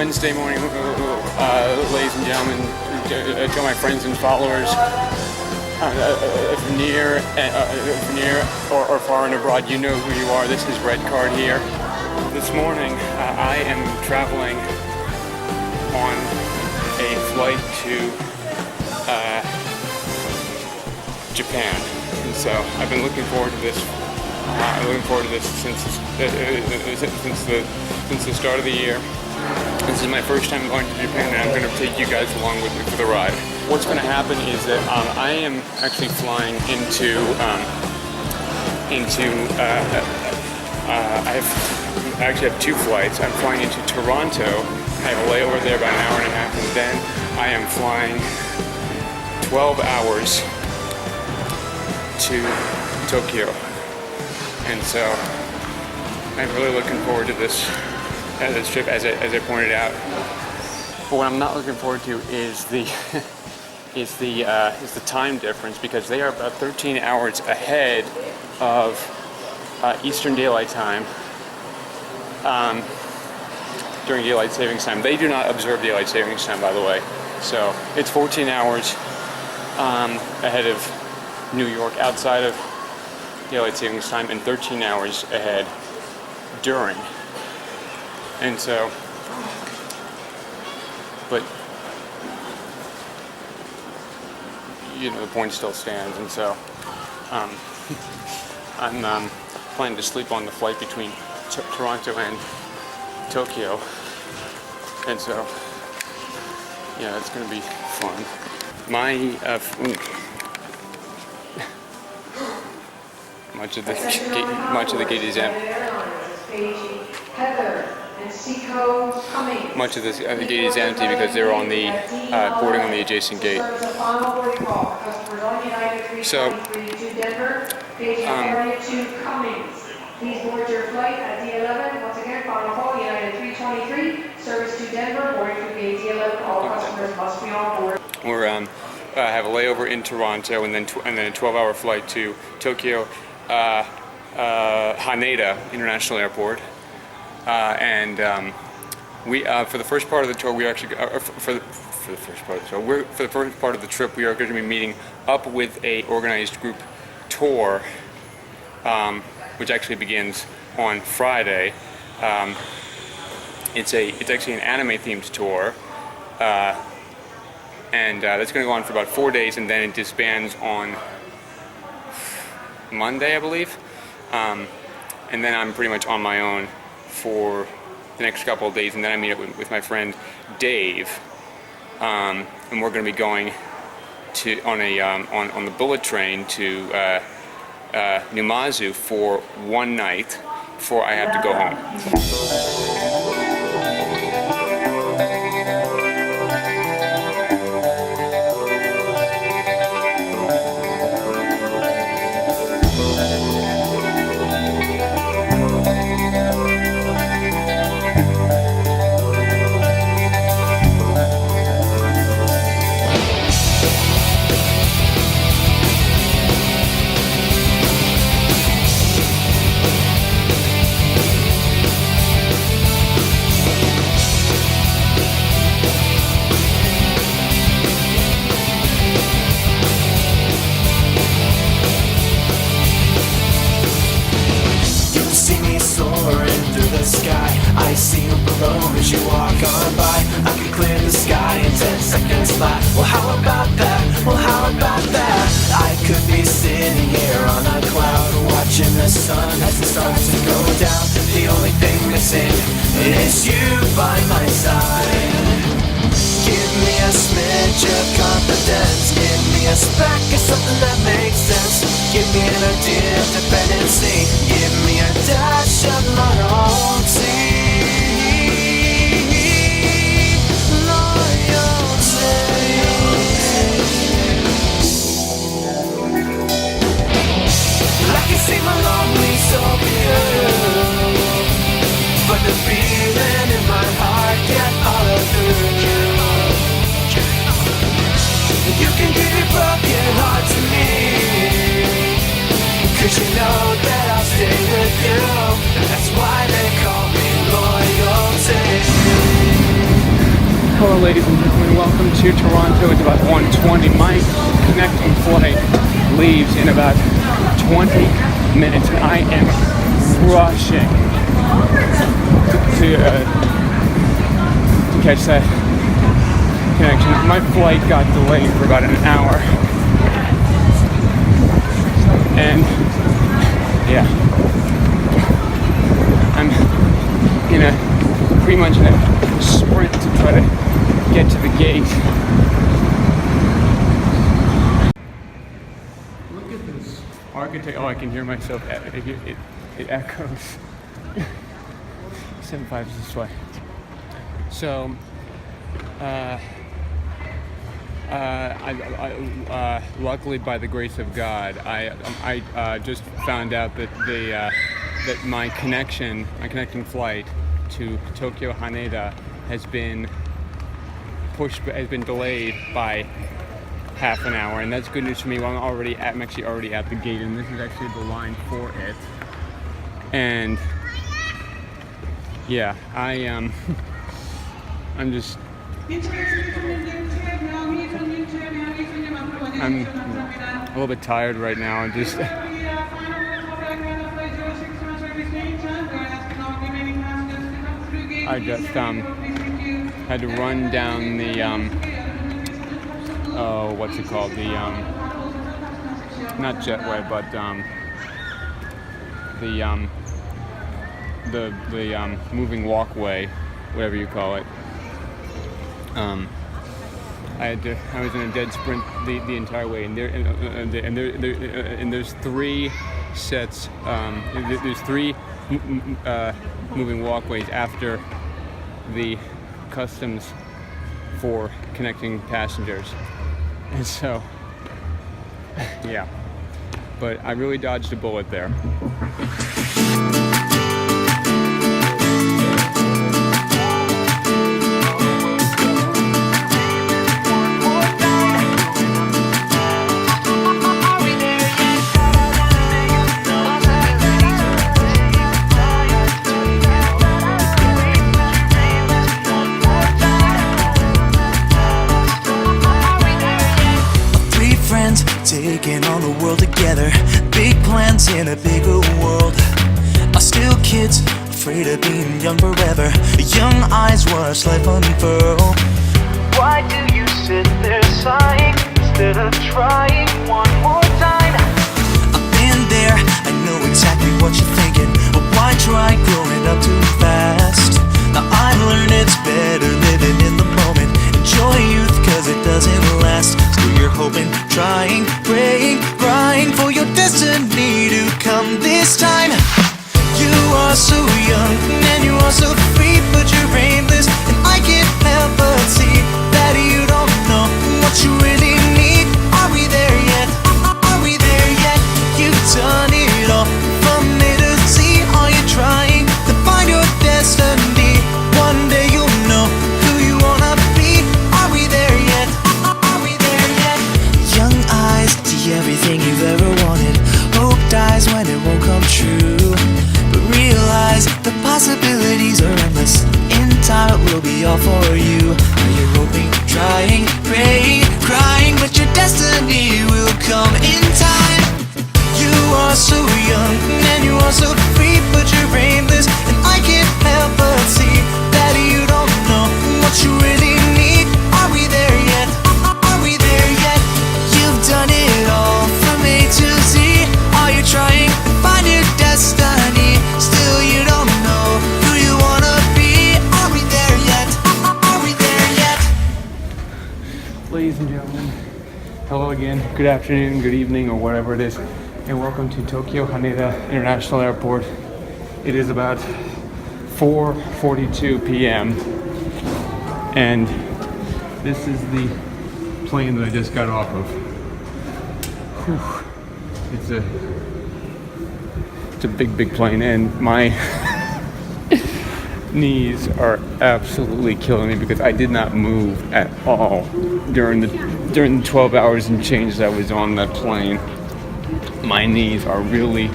Wednesday morning, ladies and gentlemen, to my friends and followers, near or far and abroad, you know who you are. This is Red Card here. This morning, I am traveling on a flight to Japan, and so I've been looking forward to this. Since the start of the year. This is my first time going to Japan, and I'm going to take you guys along with me for the ride. What's going to happen is that I am actually flying I actually have two flights. I'm flying into Toronto. I have a layover there about an hour and a half, and then I am flying 12 hours to Tokyo. And so I'm really looking forward to this trip, as I pointed out. But what I'm not looking forward to is the time difference, because they are about 13 hours ahead of Eastern Daylight Time during Daylight Savings Time. They do not observe Daylight Savings Time, by the way. So it's 14 hours ahead of New York outside of Daylight Savings Time, and 13 hours ahead during. And so, but you know, the point still stands. And so I'm planning to sleep on the flight between Toronto and Tokyo, and so yeah, it's going to be fun. Much of the gate is empty. Much of the gate is empty because they're on the boarding on the adjacent gate. So, please board your flight at D11. Once again, final call, United 323, service to Denver, boarding through gate D11. All customers must be on board. We're have a layover in Toronto, and then a 12-hour flight to Tokyo. Haneda International Airport, and we for the first part of the tour, we actually for the first part of the trip, we are going to be meeting up with a organized group tour, which actually begins on Friday. It's actually an anime themed tour, and that's going to go on for about 4 days, and then it disbands on Monday, I believe, and then I'm pretty much on my own for the next couple of days, and then I meet up with my friend Dave, and we're going to be going to on the bullet train to Numazu for one night before I have to go home. I see you below as you walk on by. I can clear the sky in 10 seconds flat. Well, how about that? Well, how about that? I could be sitting here on a cloud, watching the sun as it starts to go down. The only thing missing is you by my side. Give me a smidge of confidence. Give me a speck of something that makes sense. Give me an idea of dependency. Give me a dash of loyalty. I can see my lonely soul pure, but the feeling in my heart can't follow through. You can give your broken heart to me, 'cause you know that I'll stay with you. And that's why they call me Hello ladies and gentlemen, welcome to Toronto. It's about 1:20. My connecting flight leaves in about 20 minutes. I am rushing to catch that connection. My flight got delayed for about an hour. And yeah, I'm pretty much in a sprint to try to get to the gate. Look at this architect. Oh, I can hear myself. It echoes. 7.5 is this way. So, luckily, by the grace of God, I just found out that that my connecting flight to Tokyo Haneda has been delayed by half an hour, and that's good news for me. Well, I'm actually already at the gate, and this is actually the line for it. And yeah, I'm just I'm a little bit tired right now. I'm just I just had to run down the what's it called, the not jetway, but the moving walkway, whatever you call it. I was in a dead sprint the entire way, and there's three sets. There's three moving walkways after the customs for connecting passengers, and so yeah. But I really dodged a bullet there. Taking on the world together, big plans in a bigger world. Are still kids, afraid of being young forever. Young eyes watch life unfurl. Why do you sit there sighing instead of trying one more time? I've been there, I know exactly what you're thinking. But why try growing up too fast? Now I've learned it's better living in the moment. Enjoy youth, cause it doesn't last. Still you're hoping, trying, praying, crying for your destiny to come this time. You are so young and you are so free, but you're aimless, and I can't help but see that you don't know what you really need. Are we there yet? Are we there yet? You've done it all from A to Z. Are you trying to find your destiny? One day you'll know who you wanna be. Are we there yet? Are we there yet? Young eyes see everything you've ever wanted. Hope dies when it won't come true. But realize the possibilities are endless. In time it will be all for you. Are you hoping, trying, praying, crying, but your destiny will come in time. You are so young and you are so free, but you're aimless, and I can't help but see that you don't know what you really need. Are we there yet? Are we there yet? You've done it all from A to Z. Are you trying to find your destiny? Still you don't know who you wanna be. Are we there yet? Are we there yet? Ladies and gentlemen, hello again. Good afternoon, good evening, or whatever it is, and welcome to Tokyo Haneda International Airport. It is about 4:42 p.m. and this is the plane that I just got off of. Whew. It's a big plane, and my knees are absolutely killing me because I did not move at all during the 12 hours and change that I was on that plane. My knees are really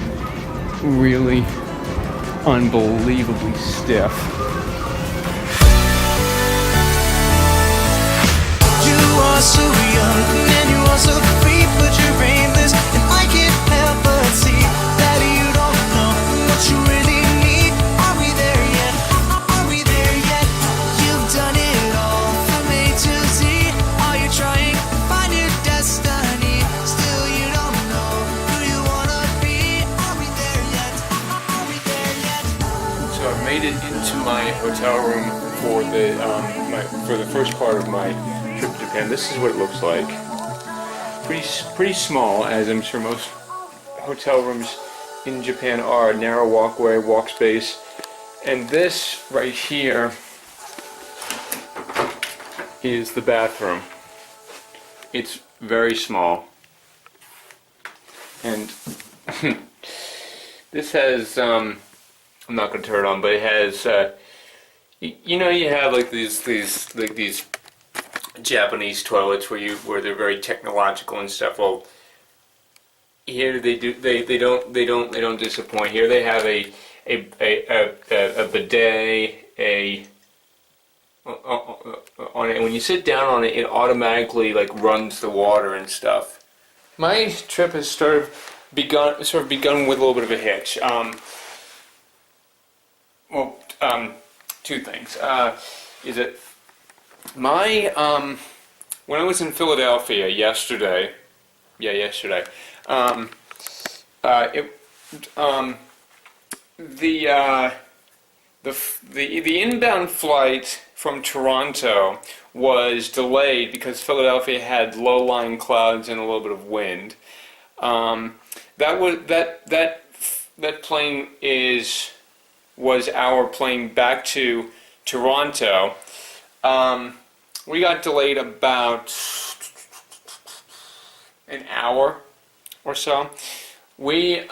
unbelievably stiff. hotel room for the first part of my trip to Japan. This is what it looks like. Pretty small, as I'm sure most hotel rooms in Japan are. Narrow walkway, walk space, and this right here is the bathroom. It's very small, and this has I'm not going to turn it on, but it has you know, you have like these Japanese toilets where they're very technological and stuff. Well, here they don't disappoint. Here they have a bidet, on it. When you sit down on it, it automatically like runs the water and stuff. My trip has begun with a little bit of a hitch. Two things. Is it my when I was in Philadelphia yesterday? Yeah, yesterday. The inbound flight from Toronto was delayed because Philadelphia had low-lying clouds and a little bit of wind. That plane was our plane back to Toronto. We got delayed about an hour or so. The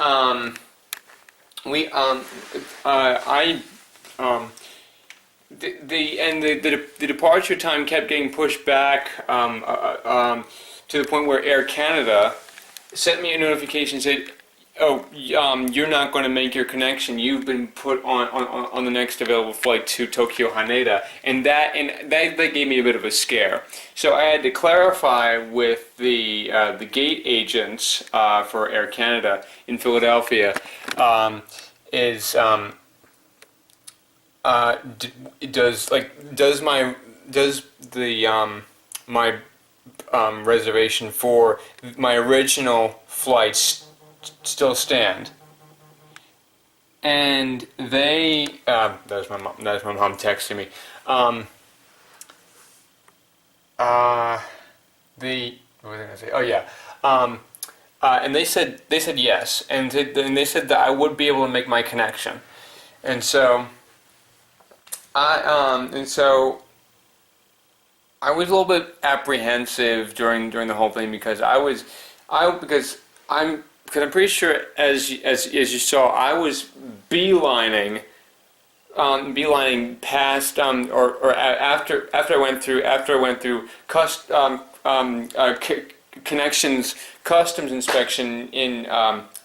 departure time kept getting pushed back to the point where Air Canada sent me a notification and said, "Oh, you're not going to make your connection. You've been put on the next available flight to Tokyo Haneda," and that gave me a bit of a scare. So I had to clarify with the gate agents for Air Canada in Philadelphia. Does my reservation for my original flights still stand? And they that's my mom texting me. What was I gonna say? Oh yeah. And they said yes, and they said that I would be able to make my connection, and so I was a little bit apprehensive during the whole thing because I'm pretty sure as you saw, I was beelining past or after I went through connections customs inspection in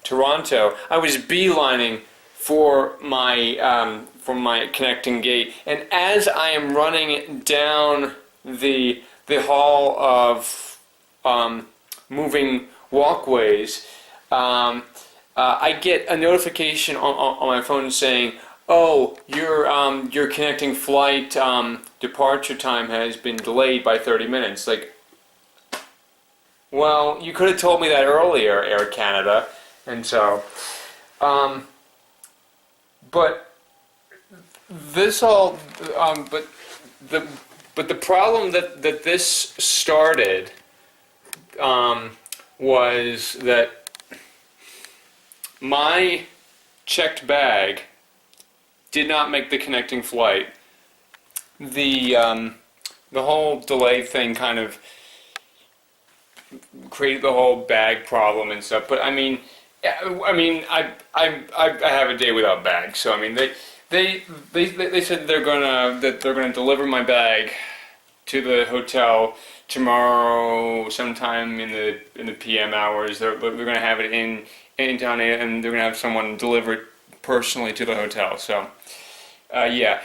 Toronto. I was beelining for my connecting gate, and as I am running down the hall of moving walkways, I get a notification on my phone saying, "Oh, your connecting flight departure time has been delayed by 30 minutes." Like, well, you could have told me that earlier, Air Canada. And so, but this all, but the problem that this started was that my checked bag did not make the connecting flight. The whole delay thing kind of created the whole bag problem and stuff. But I have a day without bags, so I mean they said they're gonna deliver my bag to the hotel tomorrow sometime in the PM hours. They're gonna have it in town, and they're gonna have someone deliver it personally to the hotel. So yeah.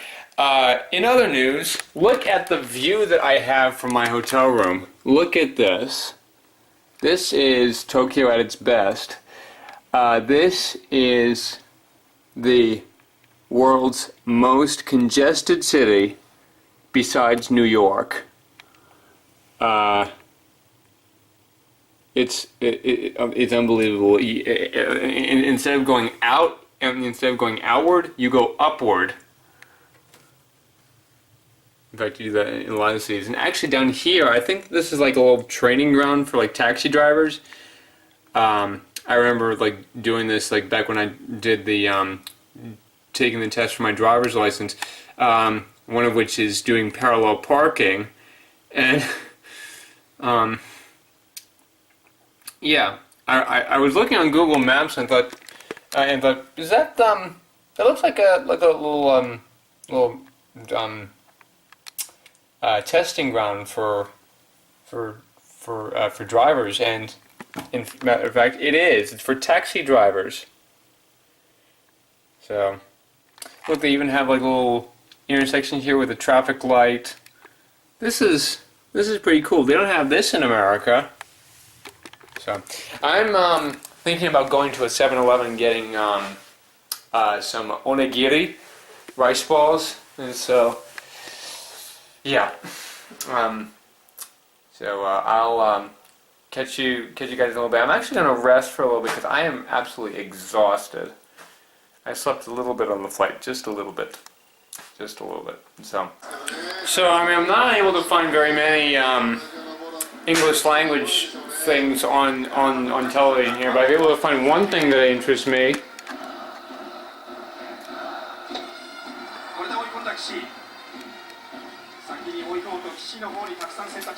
In other news, look at the view that I have from my hotel room. Look at this. This is Tokyo at its best. This is the world's most congested city besides New York. It's unbelievable. Instead of going outward, you go upward. In fact, you do that in a lot of cities. And actually down here, I think this is like a little training ground for like taxi drivers. I remember like doing this like back when I did the taking the test for my driver's license. One of which is doing parallel parking, and yeah, I was looking on Google Maps and thought is that that looks like a little testing ground for drivers, and in matter of fact, it is. It's for taxi drivers. So look, they even have like a little intersection here with a traffic light. This is pretty cool. They don't have this in America. So I'm thinking about going to a 7-Eleven and getting some onigiri rice balls, and so yeah. I'll catch you guys in a little bit. I'm actually gonna rest for a little bit because I am absolutely exhausted. I slept a little bit on the flight, just a little bit. So I mean, I'm not able to find very many English language things on television here, but I'm able to find one thing that interests me.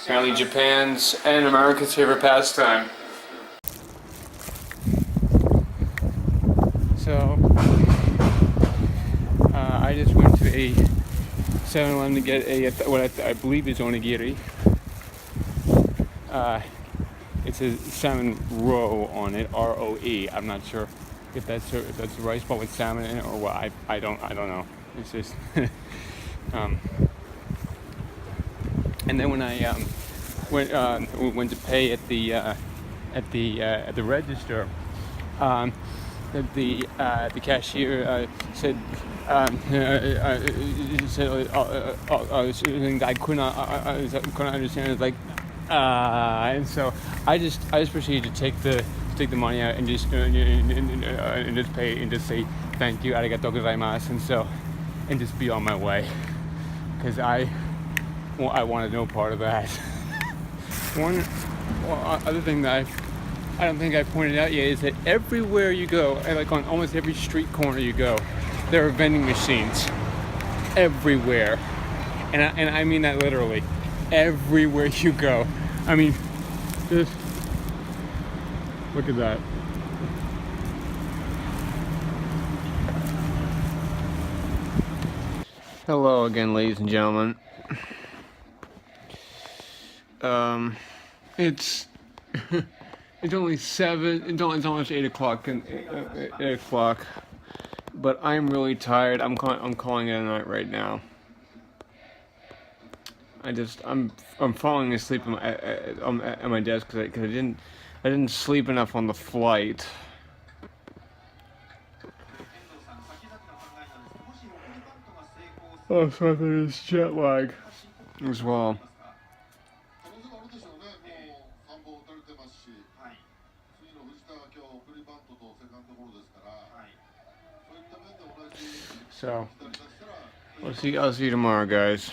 Apparently Japan's and America's favorite pastime. So I just went to a 7-Eleven to get what I believe is onigiri. It says salmon roe on it, R-O-E. I'm not sure if that's a rice ball with salmon in it or what. I don't know. It's just and then when I went to pay at the register, the cashier said I couldn't understand. It was like and so I just proceeded to take the money out and just pay and just say thank you, arigatou gozaimasu, and just be on my way, because I wanted no part of that. One other thing that I don't think I pointed out yet is that everywhere you go, like on almost every street corner you go, there are vending machines everywhere, and I mean that literally. Everywhere you go. I mean, just look at that. Hello again, ladies and gentlemen. It's it's only 7. It's almost 8 o'clock. 8 o'clock. But I'm really tired. I'm calling it a night right now. I'm falling asleep at my desk because I didn't sleep enough on the flight. Oh, sorry for this jet lag as well. So I'll see you tomorrow, guys.